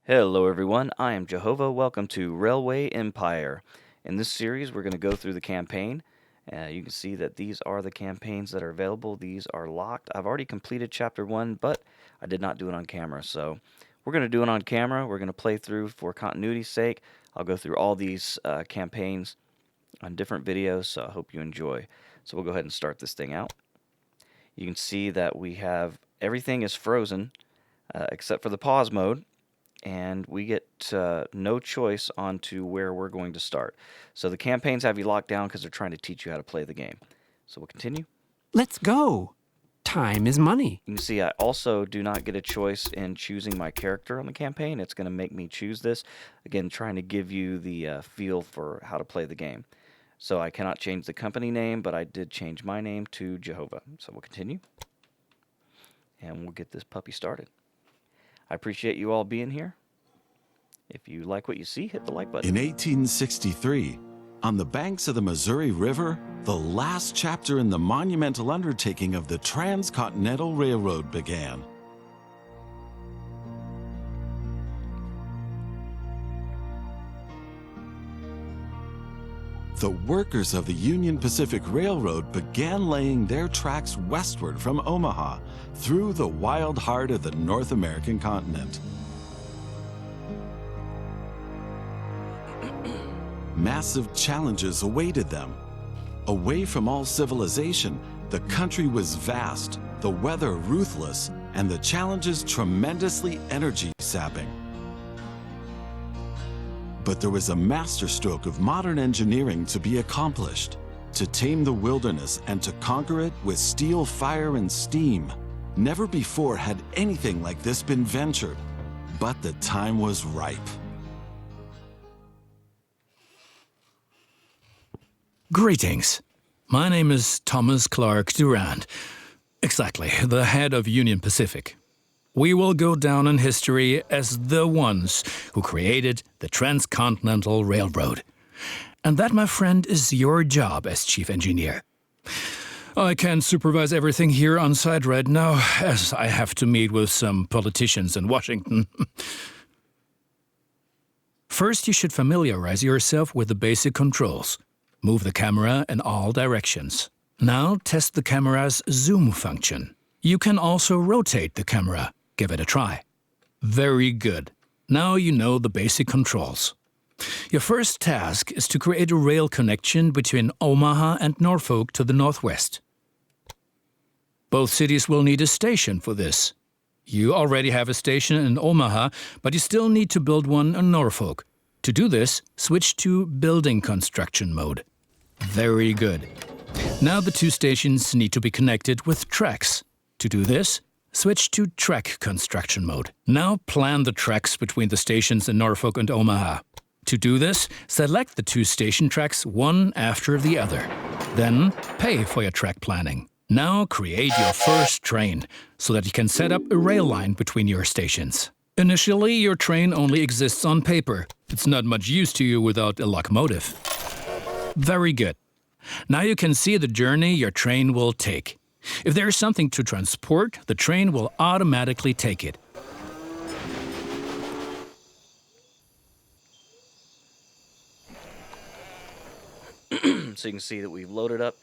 Hello everyone, I am JoeHova. Welcome to Railway Empire. In this series, we're going to go through the campaign. You can see that these are the campaigns that are available. These are locked. I've already completed Chapter 1, but I did not do it on camera. So we're going to do it on camera. We're going to play through for continuity's sake. I'll go through all these campaigns on different videos, so I hope you enjoy. So we'll go ahead and start this thing out. You can see that we have everything is frozen except for the pause mode. And we get no choice onto where we're going to start. So the campaigns have you locked down because they're trying to teach you how to play the game. So we'll continue. Let's go. Time is money. You can see I also do not get a choice in choosing my character on the campaign. It's going to make me choose this. Again, trying to give you the feel for how to play the game. So I cannot change the company name, but I did change my name to JoeHova. So we'll continue. And we'll get this puppy started. I appreciate you all being here. If you like what you see, hit the like button. In 1863, on the banks of the Missouri River, the last chapter in the monumental undertaking of the Transcontinental Railroad began. The workers of the Union Pacific Railroad began laying their tracks westward from Omaha through the wild heart of the North American continent. Massive challenges awaited them. Away from all civilization, the country was vast, the weather ruthless, and the challenges tremendously energy-sapping. But there was a masterstroke of modern engineering to be accomplished, to tame the wilderness and to conquer it with steel, fire, and steam. Never before had anything like this been ventured, but the time was ripe. Greetings. My name is Thomas Clark Durand. Exactly, the head of Union Pacific. We will go down in history as the ones who created the Transcontinental Railroad. And that, my friend, is your job as chief engineer. I can't supervise everything here on site right now, as I have to meet with some politicians in Washington. First, you should familiarize yourself with the basic controls. Move the camera in all directions. Now test the camera's zoom function. You can also rotate the camera. Give it a try. Very good. Now you know the basic controls. Your first task is to create a rail connection between Omaha and Norfolk to the northwest. Both cities will need a station for this. You already have a station in Omaha, but you still need to build one in Norfolk. To do this, switch to building construction mode. Very good. Now the two stations need to be connected with tracks. To do this, switch to track construction mode. Now plan the tracks between the stations in Norfolk and Omaha. To do this, select the two station tracks one after the other. Then pay for your track planning. Now create your first train so that you can set up a rail line between your stations. Initially, your train only exists on paper. It's not much use to you without a locomotive. Very good. Now you can see the journey your train will take. If there is something to transport, the train will automatically take it. So you can see that we've loaded up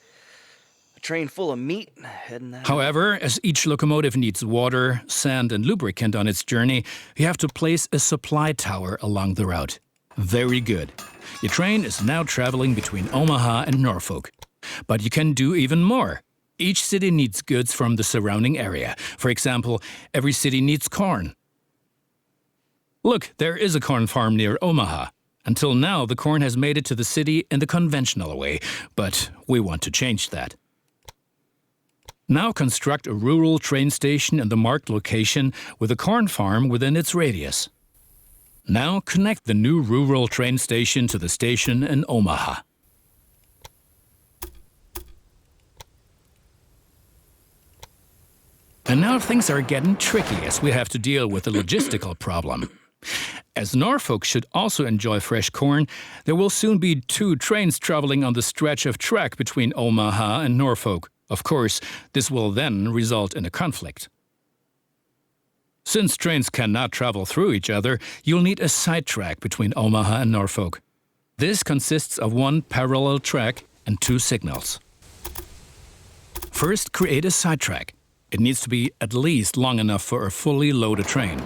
a train full of meat. Heading that However, as each locomotive needs water, sand, and lubricant on its journey, you have to place a supply tower along the route. Very good. Your train is now traveling between Omaha and Norfolk. But you can do even more. Each city needs goods from the surrounding area. For example, every city needs corn. Look, there is a corn farm near Omaha. Until now, the corn has made it to the city in the conventional way, but we want to change that. Now construct a rural train station in the marked location with a corn farm within its radius. Now connect the new rural train station to the station in Omaha. And now things are getting tricky as we have to deal with a logistical problem. As Norfolk should also enjoy fresh corn, there will soon be two trains traveling on the stretch of track between Omaha and Norfolk. Of course, this will then result in a conflict. Since trains cannot travel through each other, you'll need a side track between Omaha and Norfolk. This consists of one parallel track and two signals. First, create a side track. It needs to be at least long enough for a fully loaded train.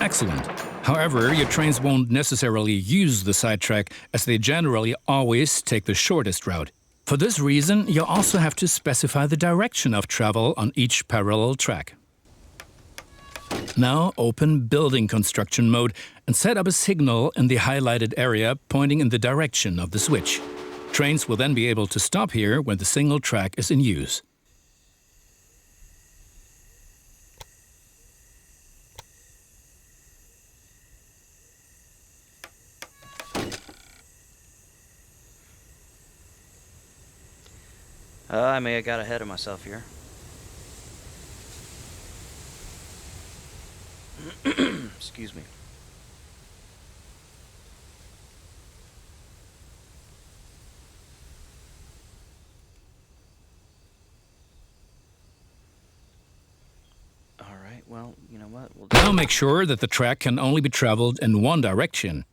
Excellent. However, your trains won't necessarily use the side track, as they generally always take the shortest route. For this reason, you'll also have to specify the direction of travel on each parallel track. Now open Building Construction mode and set up a signal in the highlighted area pointing in the direction of the switch. Trains will then be able to stop here when the single track is in use. I may have got ahead of myself here. Excuse me. All right, well, you know what? Now make sure that the track can only be traveled in one direction.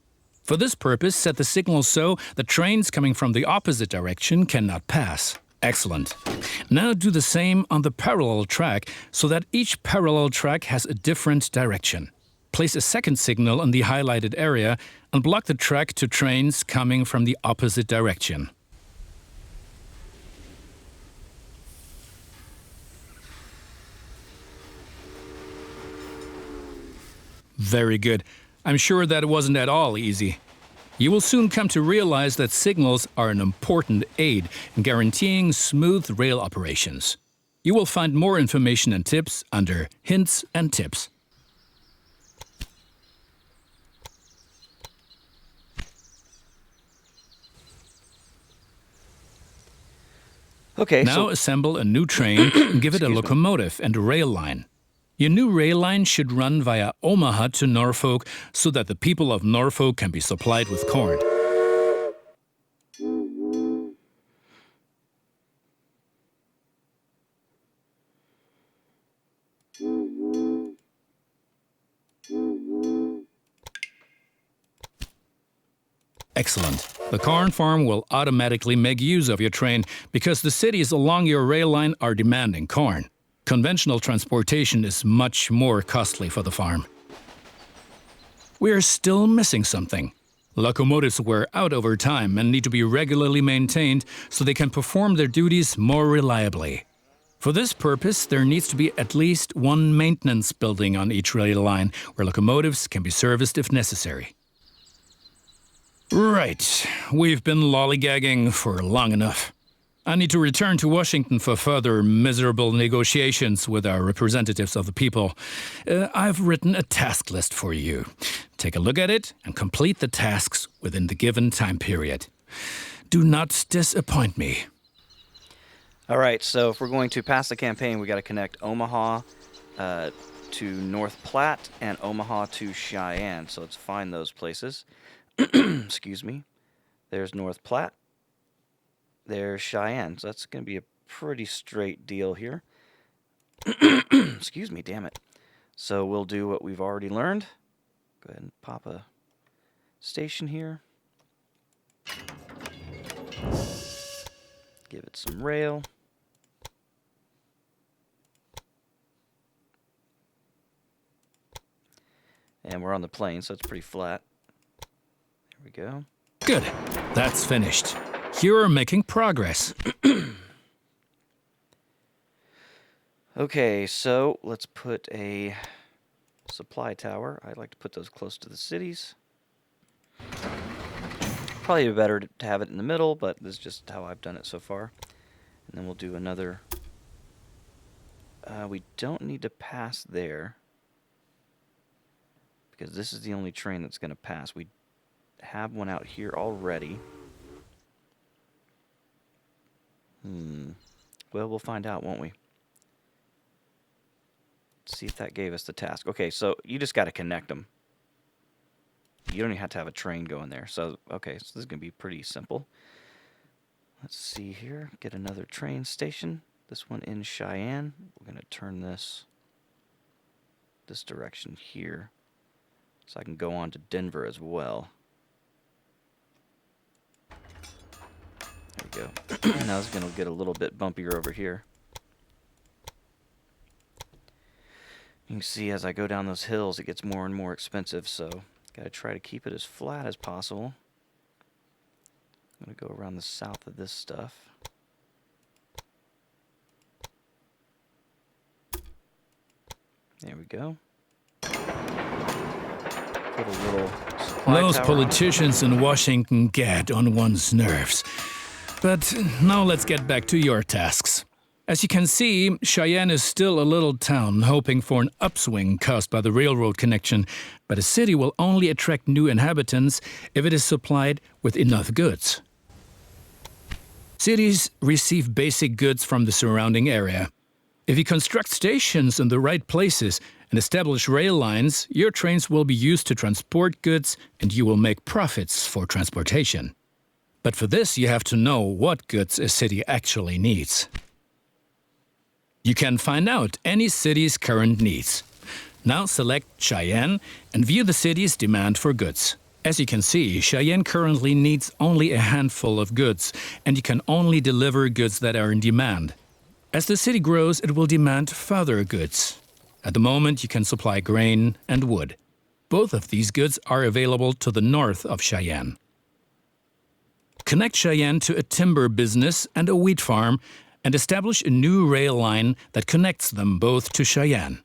For this purpose, set the signal so that trains coming from the opposite direction cannot pass. Excellent. Now do the same on the parallel track so that each parallel track has a different direction. Place a second signal in the highlighted area and block the track to trains coming from the opposite direction. Very good. I'm sure that it wasn't at all easy. You will soon come to realize that signals are an important aid in guaranteeing smooth rail operations. You will find more information and tips under Hints and Tips. Okay, Now assemble a new train and give it a locomotive and a rail line. Your new rail line should run via Omaha to Norfolk so that the people of Norfolk can be supplied with corn. Excellent. The corn farm will automatically make use of your train because the cities along your rail line are demanding corn. Conventional transportation is much more costly for the farm. We are still missing something. Locomotives wear out over time and need to be regularly maintained so they can perform their duties more reliably. For this purpose, there needs to be at least one maintenance building on each rail line where locomotives can be serviced if necessary. Right, we've been lollygagging for long enough. I need to return to Washington for further miserable negotiations with our representatives of the people. I've written a task list for you. Take a look at it and complete the tasks within the given time period. Do not disappoint me. all right, so if we're going to pass the campaign, we got to connect Omaha to North Platte and Omaha to Cheyenne. So let's find those places. Excuse me. There's North Platte. There's Cheyenne. So that's going to be a pretty straight deal here. Excuse me, damn it. So we'll do what we've already learned. Go ahead and pop a station here. Give it some rail. And we're on the plain, so it's pretty flat. There we go. Good. That's finished. You're making progress. Okay, so let's put a supply tower. I like to put those close to the cities. Probably better to have it in the middle, but this is just how I've done it so far. And then we'll do another. We don't need to pass there, because this is the only train that's going to pass. We have one out here already. Well, we'll find out, won't we? Let's see if that gave us the task. Okay, so you just got to connect them. You don't even have to have a train going there. So, okay, so this is going to be pretty simple. Let's see here. Get another train station. This one in Cheyenne. We're going to turn this direction here so I can go on to Denver as well. There we go. Now it's going to get a little bit bumpier over here. You can see as I go down those hills, it gets more and more expensive, so got to try to keep it as flat as possible. I'm going to go around the south of this stuff. There we go. Put a little supply Those tower on it. politicians in Washington get on one's nerves. But now let's get back to your tasks. As you can see, Cheyenne is still a little town hoping for an upswing caused by the railroad connection, but a city will only attract new inhabitants if it is supplied with enough goods. Cities receive basic goods from the surrounding area. If you construct stations in the right places and establish rail lines, your trains will be used to transport goods and you will make profits for transportation. But for this, you have to know what goods a city actually needs. You can find out any city's current needs. Now select Cheyenne and view the city's demand for goods. As you can see, Cheyenne currently needs only a handful of goods, and you can only deliver goods that are in demand. As the city grows, it will demand further goods. At the moment, you can supply grain and wood. Both of these goods are available to the north of Cheyenne. Connect Cheyenne to a timber business and a wheat farm, and establish a new rail line that connects them both to Cheyenne.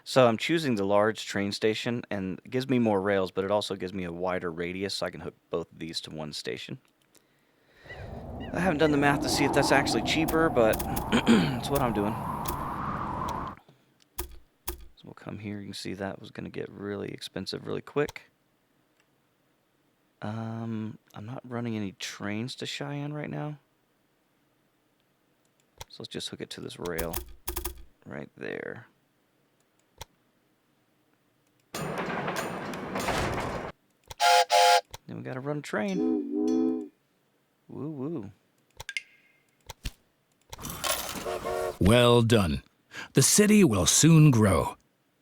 So I'm choosing the large train station, and it gives me more rails, but it also gives me a wider radius, so I can hook both of these to one station. I haven't done the math to see if that's actually cheaper, but that's what I'm doing. So we'll come here. You can see that was going to get really expensive really quick. I'm not running any trains to Cheyenne right now. So let's just hook it to this rail right there. Then we gotta run a train. Woo woo. Well done. The city will soon grow.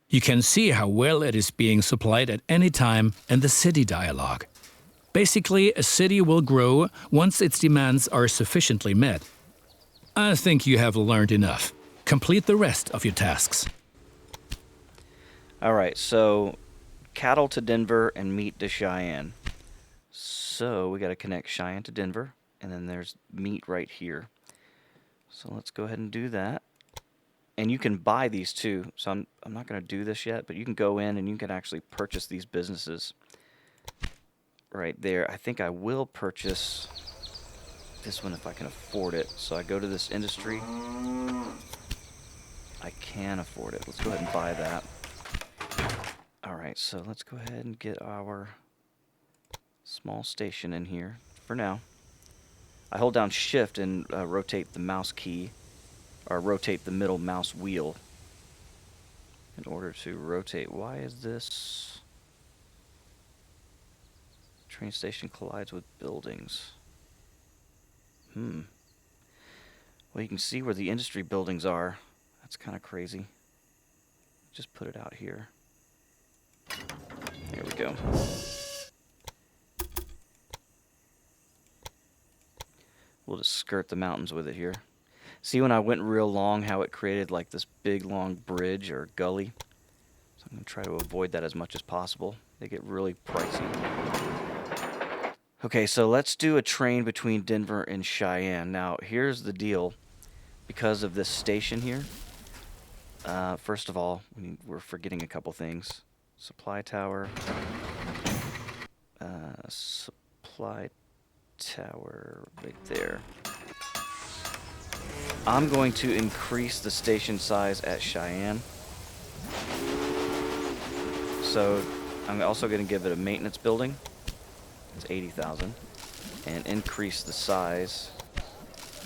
You can see how well it is being supplied at any time in the city dialogue. Basically, a city will grow once its demands are sufficiently met. I think you have learned enough. Complete the rest of your tasks. All right, so cattle to Denver and meat to Cheyenne. So we got to connect Cheyenne to Denver, and then there's meat right here. So let's go ahead and do that. And you can buy these too. So I'm not going to do this yet, but you can go in and you can actually purchase these businesses right there. I think I will purchase this one if I can afford it. So I go to this industry. I can afford it. Let's go ahead and buy that. All right, so let's go ahead and get our small station in here for now. I hold down shift and rotate the mouse key, or rotate the middle mouse wheel in order to rotate. Why is this? Train station collides with buildings. Well, you can see where the industry buildings are. That's kind of crazy. Just put it out here. There we go. We'll just skirt the mountains with it here. See when I went real long how it created like this big long bridge or gully? So I'm going to try to avoid that as much as possible. They get really pricey. Okay, so let's do a train between Denver and Cheyenne. Now, here's the deal. Because of this station here, first of all, we're forgetting a couple things. Supply tower. Supply tower right there. I'm going to increase the station size at Cheyenne. So I'm also going to give it a maintenance building. It's 80,000. And increase the size.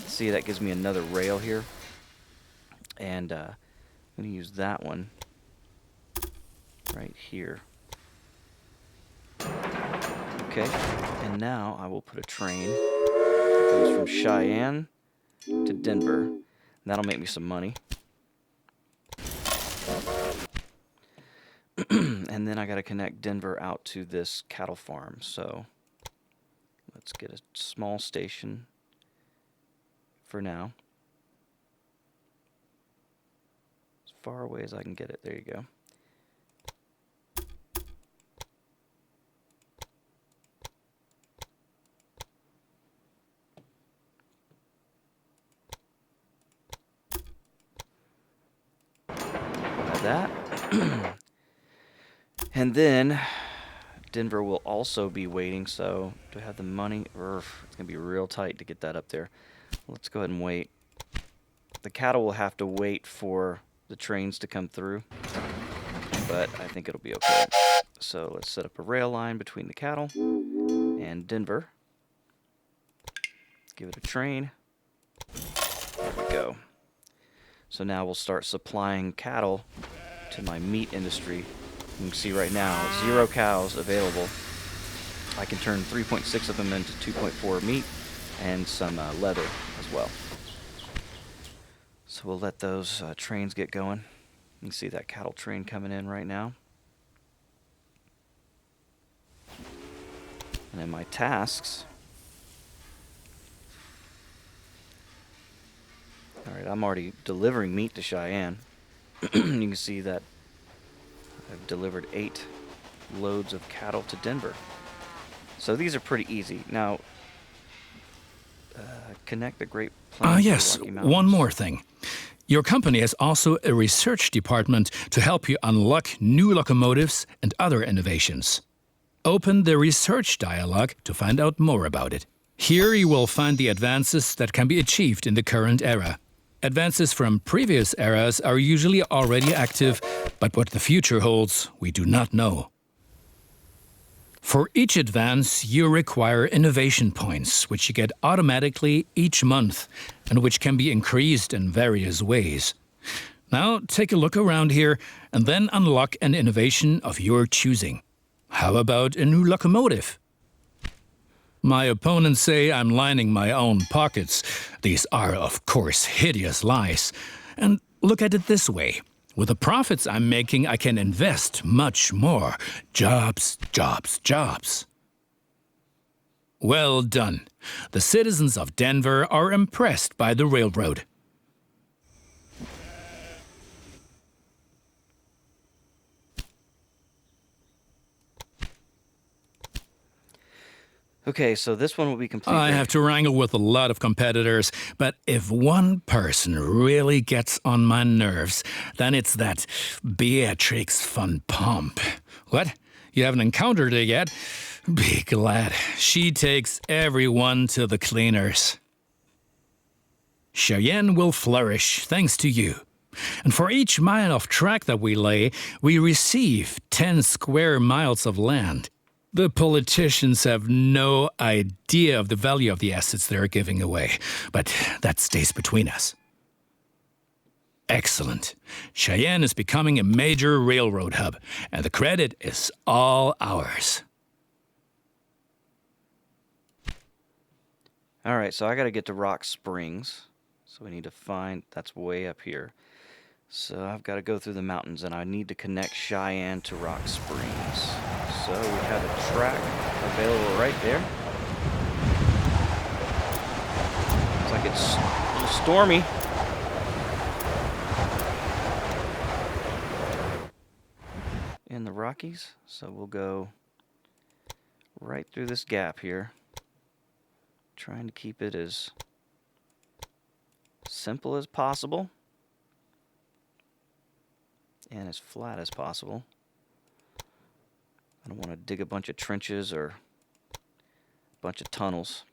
See, that gives me another rail here. And I'm going to use that one right here. Okay, and now I will put a train that goes from Cheyenne to Denver. That'll make me some money. And then I got to connect Denver out to this cattle farm. So let's get a small station for now. As far away as I can get it. There you go. Like that. And then Denver will also be waiting, so do I have the money? It's going to be real tight to get that up there. Let's go ahead and wait. The cattle will have to wait for the trains to come through, but I think it'll be okay. So let's set up a rail line between the cattle and Denver. Give it a train. There we go. So now we'll start supplying cattle to my meat industry. You can see right now, 0 cows available. I can turn 3.6 of them into 2.4 meat and some leather as well. So we'll let those trains get going. You can see that cattle train coming in right now. And then my tasks. Alright, I'm already delivering meat to Cheyenne. You can see that I've delivered 8 loads of cattle to Denver. So these are pretty easy. Now, connect the Great Plains to Yes, Rocky Mountains. one more thing. Your company has also a research department to help you unlock new locomotives and other innovations. Open the research dialog to find out more about it. Here you will find the advances that can be achieved in the current era. Advances from previous eras are usually already active, but what the future holds, we do not know. For each advance, you require innovation points, which you get automatically each month, and which can be increased in various ways. Now, take a look around here, and then unlock an innovation of your choosing. How about a new locomotive? My opponents say I'm lining my own pockets. These are, of course, hideous lies. And look at it this way. With the profits I'm making, I can invest much more. Jobs, jobs, jobs. Well done. The citizens of Denver are impressed by the railroad. Okay, so this one will be complete. I have to wrangle with a lot of competitors, but if one person really gets on my nerves, then it's that Beatrix von Pomp. What? You haven't encountered her yet? Be glad. She takes everyone to the cleaners. Cheyenne will flourish thanks to you. And for each mile of track that we lay, we receive 10 square miles of land. The politicians have no idea of the value of the assets they're giving away, but that stays between us. Excellent. Cheyenne is becoming a major railroad hub, and the credit is all ours. All right, so I got to get to Rock Springs. So we need to find, that's way up here. So I've got to go through the mountains, and I need to connect Cheyenne to Rock Springs. So we have a track available right there. Looks like it's a little stormy. In the Rockies. So we'll go right through this gap here. Trying to keep it as simple as possible and as flat as possible. I don't want to dig a bunch of trenches or a bunch of tunnels.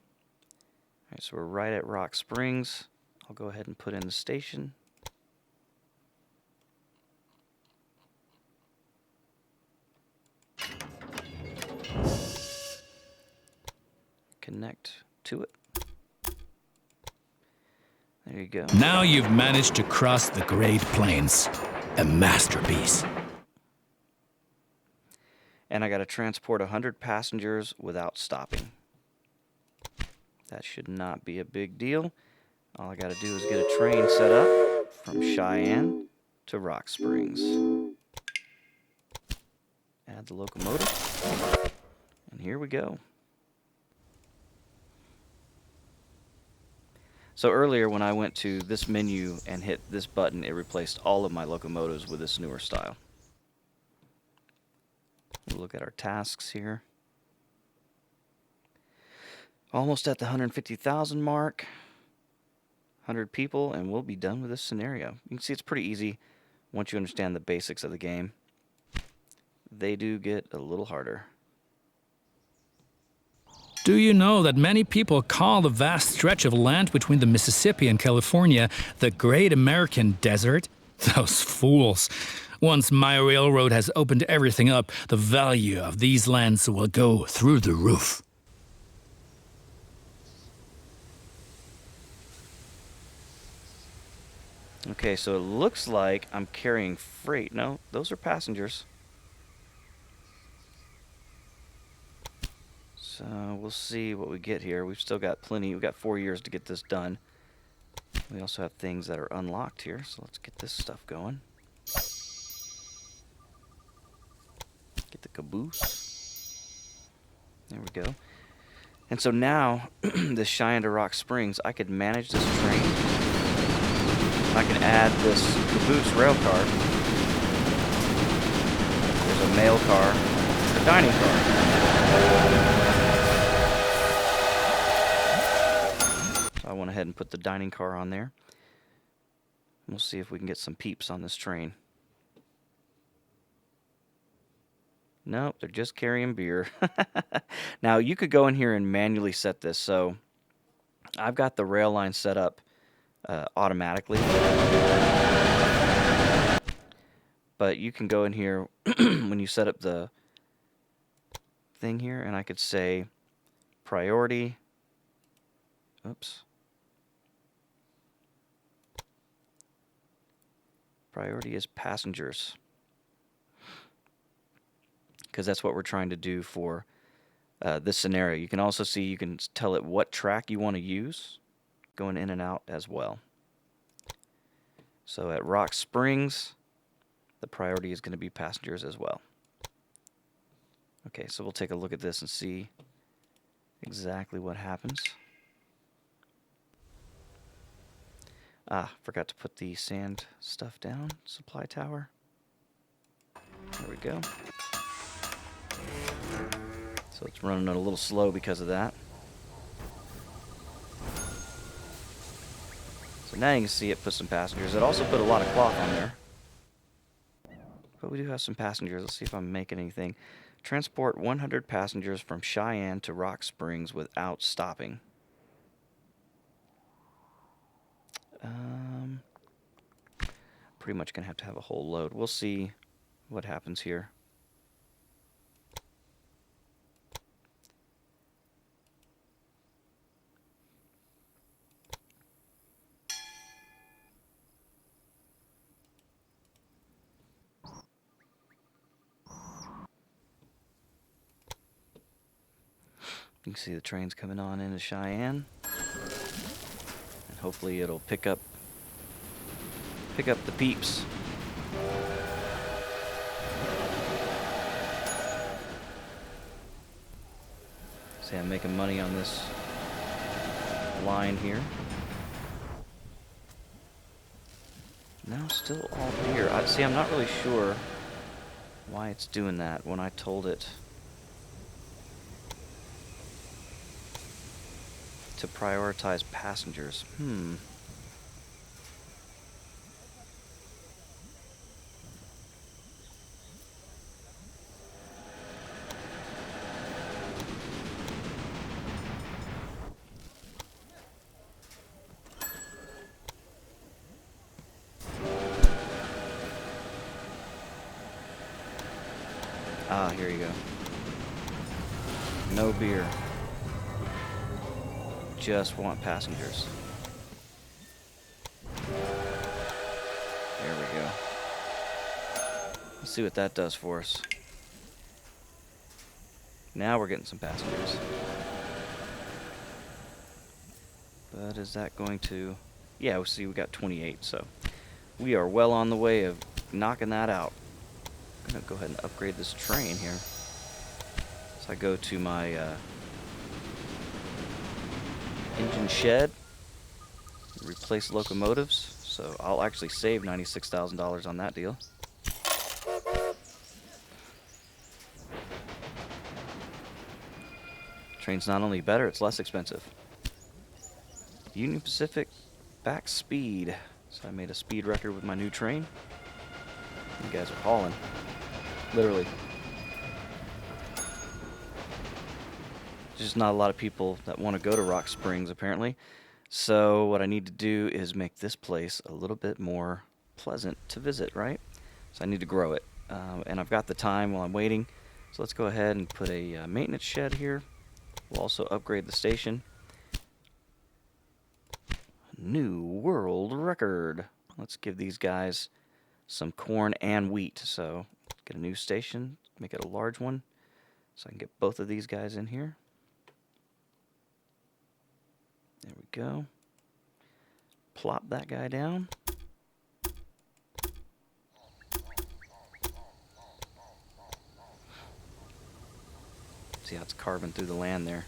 All right, so we're right at Rock Springs. I'll go ahead and put in the station. Connect to it. There you go. Now you've managed to cross the Great Plains. A masterpiece. And I got to transport 100 passengers without stopping. That should not be a big deal. All I got to do is get a train set up from Cheyenne to Rock Springs. Add the locomotive. And here we go. So earlier when I went to this menu and hit this button, it replaced all of my locomotives with this newer style. We'll look at our tasks here. Almost at the 150,000 mark. 100 people, and we'll be done with this scenario. You can see it's pretty easy once you understand the basics of the game. They do get a little harder. Do you know that many people call the vast stretch of land between the Mississippi and California the Great American Desert? Those fools. Once my railroad has opened everything up, the value of these lands will go through the roof. Okay, so it looks like I'm carrying freight. No, those are passengers. So we'll see what we get here. We've still got plenty. We've got 4 years to get this done. We also have things that are unlocked here, so let's get this stuff going. Get the caboose. There we go. And so now, this Cheyenne to Rock Springs, I could manage this train. I can add this caboose rail car. There's a mail car, a dining car. So I went ahead and put the dining car on there. We'll see if we can get some peeps on this train. Nope, they're just carrying beer. Now, you could go in here and manually set this. So I've got the rail line set up automatically. But you can go in here when you set up the thing here, and I could say priority. Oops. Priority is passengers. Because that's what we're trying to do for this scenario. You can also see, you can tell it what track you want to use, going in and out as well. So at Rock Springs, the priority is going to be passengers as well. Okay, so we'll take a look at this and see exactly what happens. Forgot to put the sand stuff down. Supply tower. There we go. So it's running a little slow because of that. So now you can see it put some passengers. It also put a lot of cloth on there. But we do have some passengers. Let's see if I'm making anything. Transport 100 passengers from Cheyenne to Rock Springs without stopping. Pretty much going to have a whole load. We'll see what happens here. You can see the trains coming on into Cheyenne. And hopefully it'll pick up the peeps. See, I'm making money on this line here. No, still all here. I'm not really sure why it's doing that when I told it to prioritize passengers. Here you go. No beer. Just want passengers. There we go. Let's see what that does for us. Now we're getting some passengers. But is that going to... Yeah, we see we got 28, so we are well on the way of knocking that out. I'm going to go ahead and upgrade this train here. So I go to my engine shed, replace locomotives, so I'll actually save $96,000 on that deal. Train's not only better, it's less expensive. Union Pacific back speed. So I made a speed record with my new train. You guys are hauling. Literally. There's just not a lot of people that want to go to Rock Springs, apparently. So what I need to do is make this place a little bit more pleasant to visit, right? So I need to grow it. And I've got the time while I'm waiting. So let's go ahead and put a maintenance shed here. We'll also upgrade the station. New world record. Let's give these guys some corn and wheat. So get a new station, make it a large one, so I can get both of these guys in here. There we go. Plop that guy down. See how it's carving through the land there.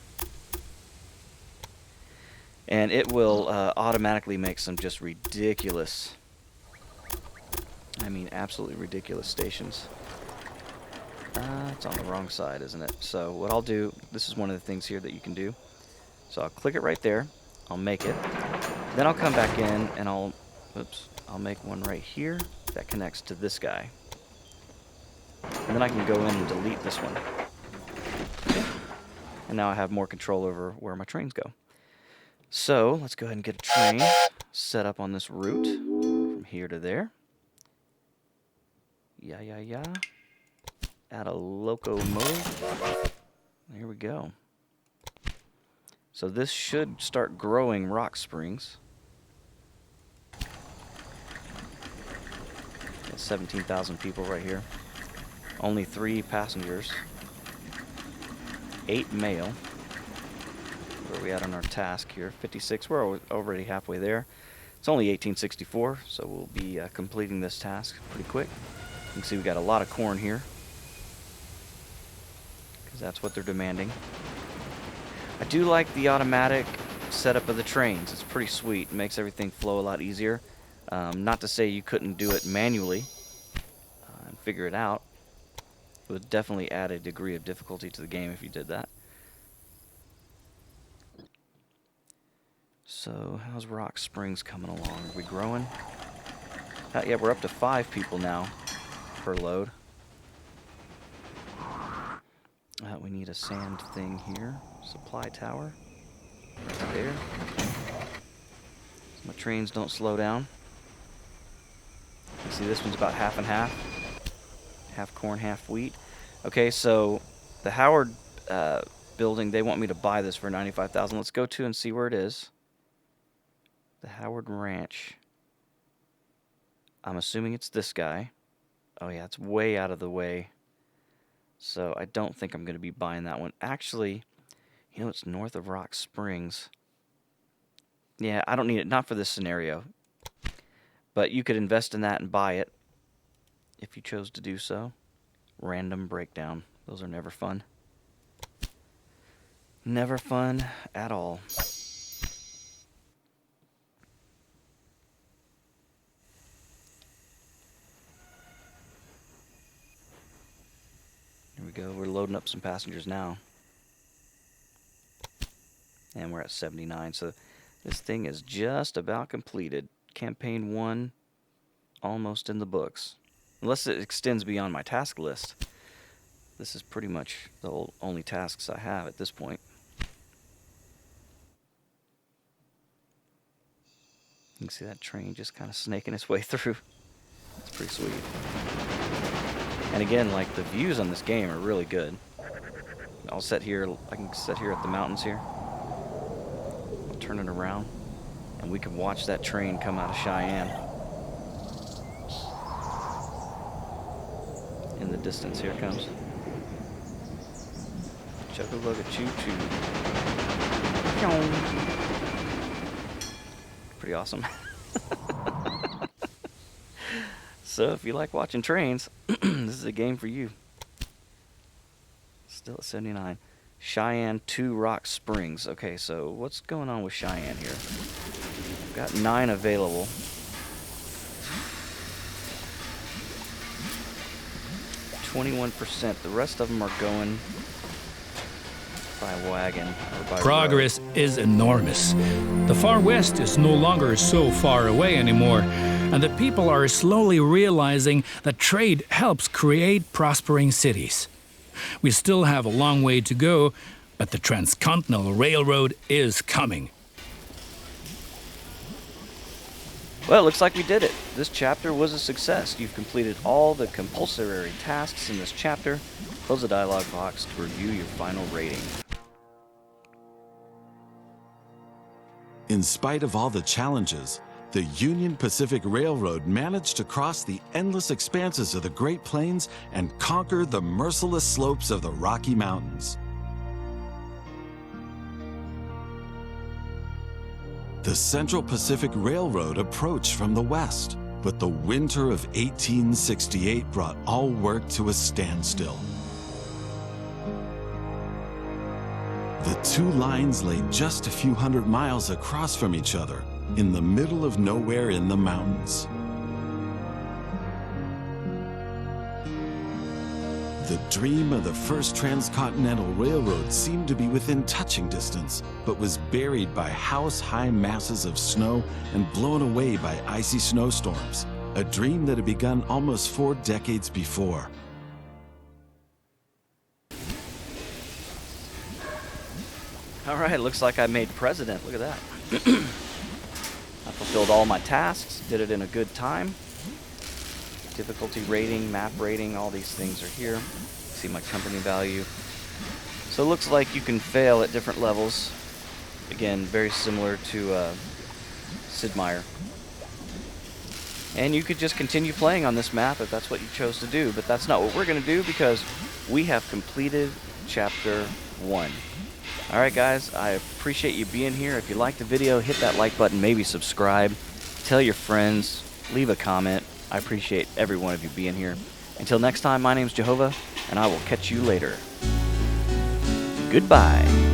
And it will automatically make some just ridiculous, I mean absolutely ridiculous stations. It's on the wrong side, isn't it? So what I'll do, this is one of the things here that you can do. So I'll click it right there, I'll make it, then I'll come back in and I'll make one right here that connects to this guy. And then I can go in and delete this one. And now I have more control over where my trains go. So let's go ahead and get a train set up on this route from here to there. Yeah. Add a locomotive. There we go. So this should start growing Rock Springs. Got 17,000 people right here. Only 3 passengers. 8 mail. Where are we at on our task here? 56. We're already halfway there. It's only 1864, so we'll be completing this task pretty quick. You can see we got a lot of corn here, because that's what they're demanding. I do like the automatic setup of the trains. It's pretty sweet. It makes everything flow a lot easier. Not to say you couldn't do it manually and figure it out. It would definitely add a degree of difficulty to the game if you did that. So, how's Rock Springs coming along? Are we growing? Yeah, we're up to 5 people now per load. We need a sand thing here. Supply tower. Right there. So my trains don't slow down. You see this one's about half and half. Half corn, half wheat. Okay, so the Howard building, they want me to buy this for $95,000. Let's go to and see where it is. The Howard Ranch. I'm assuming it's this guy. Oh yeah, it's way out of the way. So I don't think I'm going to be buying that one. Actually, you know, it's north of Rock Springs. Yeah, I don't need it. Not for this scenario. But you could invest in that and buy it if you chose to do so. Random breakdown. Those are never fun. Never fun at all. Here we go. We're loading up some passengers now. And we're at 79. So this thing is just about completed. Campaign 1 almost in the books. Unless it extends beyond my task list. This is pretty much the only tasks I have at this point. You can see that train just kind of snaking its way through. It's pretty sweet. And again, like, the views on this game are really good. I'll sit here, I can sit here at the mountains here. I'll turn it around, and we can watch that train come out of Cheyenne. In the distance, here it comes. Chugga-lugga choo-choo. Pretty awesome. So if you like watching trains, this is a game for you. Still at 79. Cheyenne 2 Rock Springs. Okay, so what's going on with Cheyenne here? I've got 9 available. %. The rest of them are going by wagon or by Progress road. is enormous. The Far West is no longer so far away anymore, and the people are slowly realizing that trade helps create prospering cities. We still have a long way to go, but the Transcontinental Railroad is coming. Well, it looks like we did it. This chapter was a success. You've completed all the compulsory tasks in this chapter. Close the dialog box to review your final rating. In spite of all the challenges, the Union Pacific Railroad managed to cross the endless expanses of the Great Plains and conquer the merciless slopes of the Rocky Mountains. The Central Pacific Railroad approached from the west, but the winter of 1868 brought all work to a standstill. The two lines lay just a few hundred miles across from each other, in the middle of nowhere in the mountains. The dream of the first transcontinental railroad seemed to be within touching distance, but was buried by house-high masses of snow and blown away by icy snowstorms, a dream that had begun almost 4 decades before. All right, looks like I made president. Look at that. I fulfilled all my tasks, did it in a good time. Difficulty rating, map rating, all these things are here. See my company value. So it looks like you can fail at different levels. Again, very similar to Sid Meier. And you could just continue playing on this map if that's what you chose to do, but that's not what we're going to do because we have completed Chapter 1. Alright guys, I appreciate you being here. If you liked the video, hit that like button, maybe subscribe. Tell your friends, leave a comment. I appreciate every one of you being here. Until next time, my name's JoeHova, and I will catch you later. Goodbye.